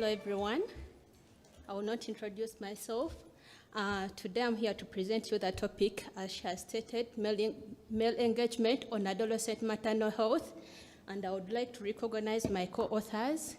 Hello, everyone. I will not introduce myself. Today, I'm here to present you the topic, as she has stated, male engagement on adolescent maternal health. And I would like to recognize my co-authors.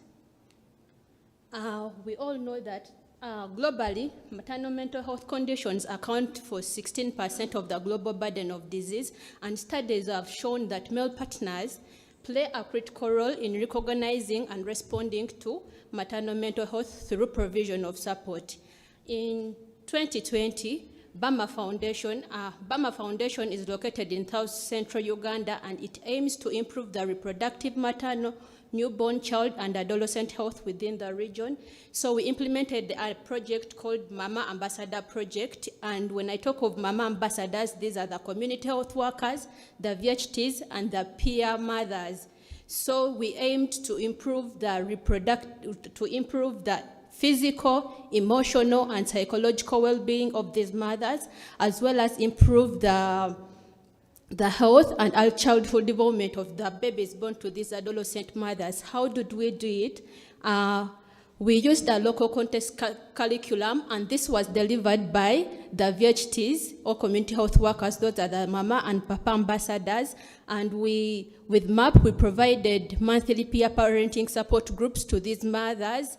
We all know that globally, maternal mental health conditions account for 16% of the global burden of disease, and studies have shown that male partners play a critical role in recognizing and responding to maternal mental health through provision of support. In 2020, Bama Foundation is located in South Central Uganda, and it aims to improve the reproductive, maternal, newborn, child, and adolescent health within the region. So we implemented a project called Mama Ambassador Project. And when I talk of Mama Ambassadors, these are the community health workers, the VHTs, and the peer mothers. So we aimed to improve the physical, emotional, and psychological well-being of these mothers, as well as improve the health and early childhood development of the babies born to these adolescent mothers. How did we do it? We used a local context curriculum, and this was delivered by the VHTs, or community health workers. Those are the Mama and Papa ambassadors. And with MAP, we provided monthly peer parenting support groups to these mothers,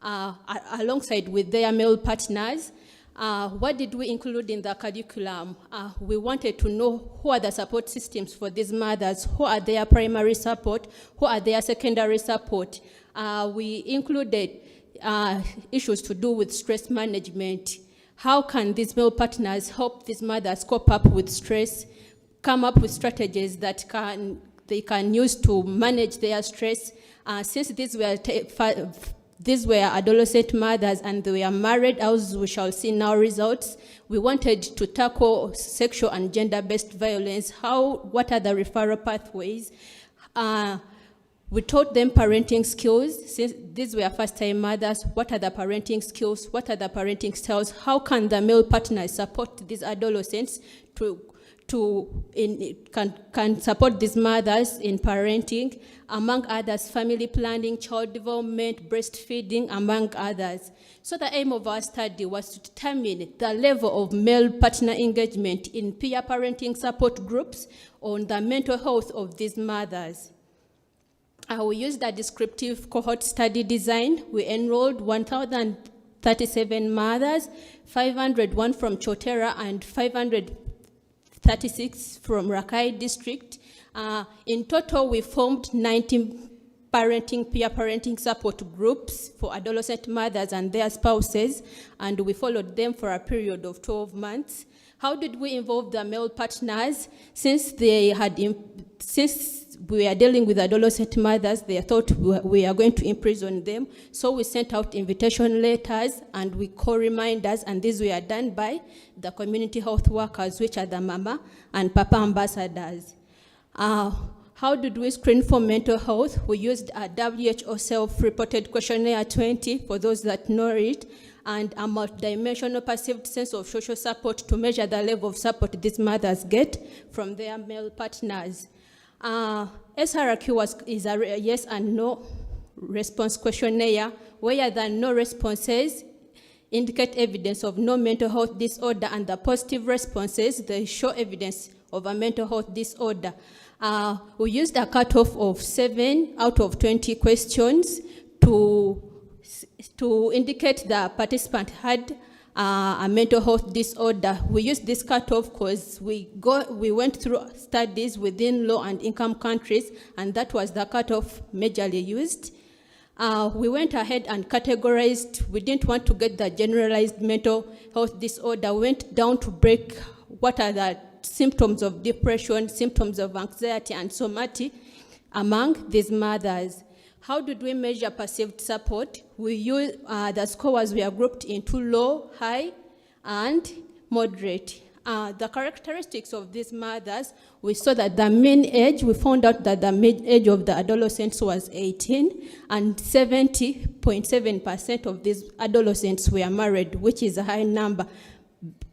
alongside with their male partners. What did we include in the curriculum? We wanted to know who are the support systems for these mothers, who are their primary support, who are their secondary support. We included issues to do with stress management. How can these male partners help these mothers cope up with stress, come up with strategies that they can use to manage their stress? Since these were adolescent mothers and they were married, as we shall see now results, we wanted to tackle sexual and gender-based violence. What are the referral pathways? We taught them parenting skills. Since these were first-time mothers, what are the parenting skills? What are the parenting styles? How can the male partners support these adolescents can support these mothers in parenting, among others, family planning, child development, breastfeeding, among others. So the aim of our study was to determine the level of male partner engagement in peer parenting support groups on the mental health of these mothers. We used a descriptive cohort study design. We enrolled 1,037 mothers, 501 from Kyotera and 536 from Rakai district. In total, we formed 19 peer parenting support groups for adolescent mothers and their spouses, and we followed them for a period of 12 months. How did we involve the male partners? Since we are dealing with adolescent mothers, they thought we are going to imprison them. So we sent out invitation letters and we call reminders, and these were done by the community health workers, which are the Mama and Papa ambassadors. How did we screen for mental health? We used a WHO self-reported questionnaire 20, for those that know it, and a multidimensional perceived sense of social support to measure the level of support these mothers get from their male partners. SRHR is a yes and no response questionnaire, where the no responses indicate evidence of no mental health disorder, and the positive responses, they show evidence of a mental health disorder. We used a cutoff of 7 out of 20 questions to indicate the participant had a mental health disorder. We used this cutoff because we went through studies within low and income countries, and that was the cutoff majorly used. We went ahead and categorized. We didn't want to get the generalized mental health disorder. We went down to break what are the symptoms of depression, symptoms of anxiety, and somatic among these mothers. How did we measure perceived support? We use the scores were grouped into low, high, and moderate. The characteristics of these mothers, we saw that the mean age, we found out that the mean age of the adolescents was 18, and 70.7% of these adolescents were married, which is a high number.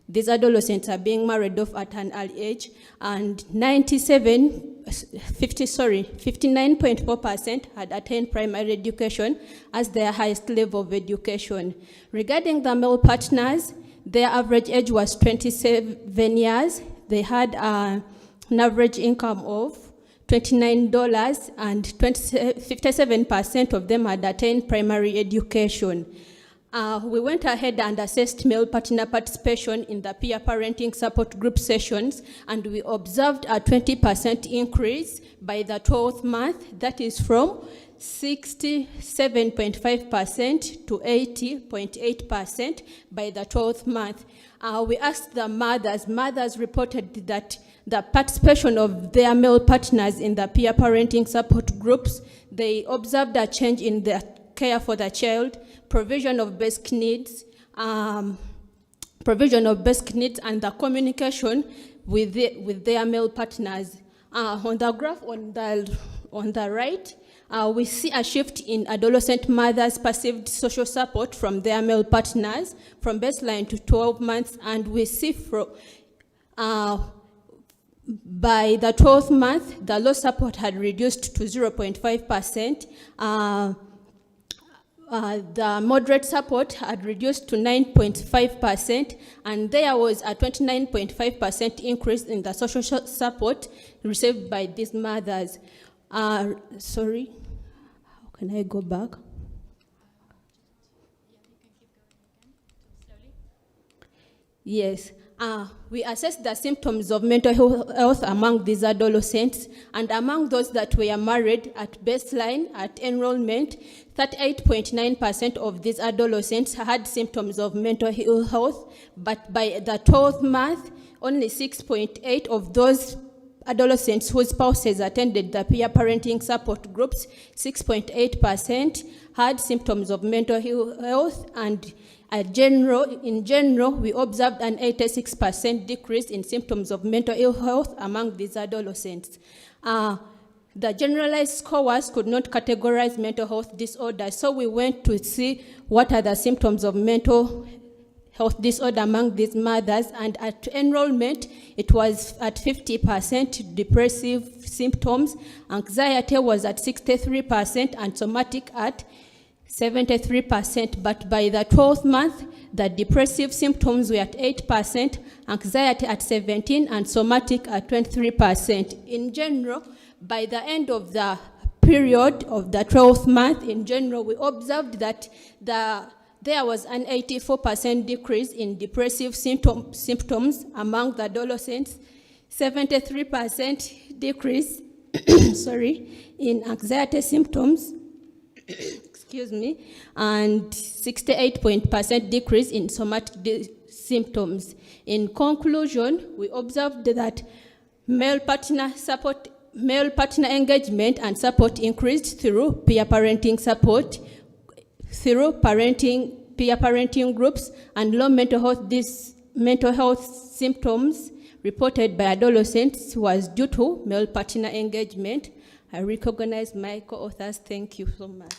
these adolescents are being married off at an early age, and 59.4% had attained primary education as their highest level of education. Regarding the male partners, their average age was 27 years. They had an average income of $29, and 57% of them had attained primary education. We went ahead and assessed male partner participation in the peer parenting support group sessions, and we observed a 20% increase by the 12th month. That is from 67.5% to 80.8% by the 12th month. We asked the mothers. Mothers reported that the participation of their male partners in the peer parenting support groups, they observed a change in their care for the child, provision of basic needs, and the communication with their male partners. On the graph on the right, we see a shift in adolescent mothers' perceived social support from their male partners from baseline to 12 months, and we see by the 12th month, the low support had reduced to 0.5%. The moderate support had reduced to 9.5%, and there was a 29.5% increase in the social support received by these mothers. Sorry, how can I go back? Yes. We assessed the symptoms of mental health among these adolescents, and among those that were married at baseline, at enrollment, 38.9% of these adolescents had symptoms of mental health, but by the 12th month, only 6.8% of those adolescents whose spouses attended the peer parenting support groups, 6.8% had symptoms of mental health, and in general, we observed an 86% decrease in symptoms of mental ill health among these adolescents. The generalized scores could not categorize mental health disorders, so we went to see what are the symptoms of mental health disorder among these mothers, and at enrollment, it was at 50% depressive symptoms, anxiety was at 63%, and somatic at 73%, but by the 12th month, the depressive symptoms were at 8%, anxiety at 17%, and somatic at 23%. In general, by the end of the period of the 12th month, in general, we observed that there was an 84% decrease in depressive symptoms among the adolescents, 73% decrease in anxiety symptoms, and 68% decrease in somatic symptoms. In conclusion, we observed that male partner engagement and support increased through peer parenting support, through peer parenting groups, and low mental health symptoms reported by adolescents was due to male partner engagement. I recognize my co-authors. Thank you so much.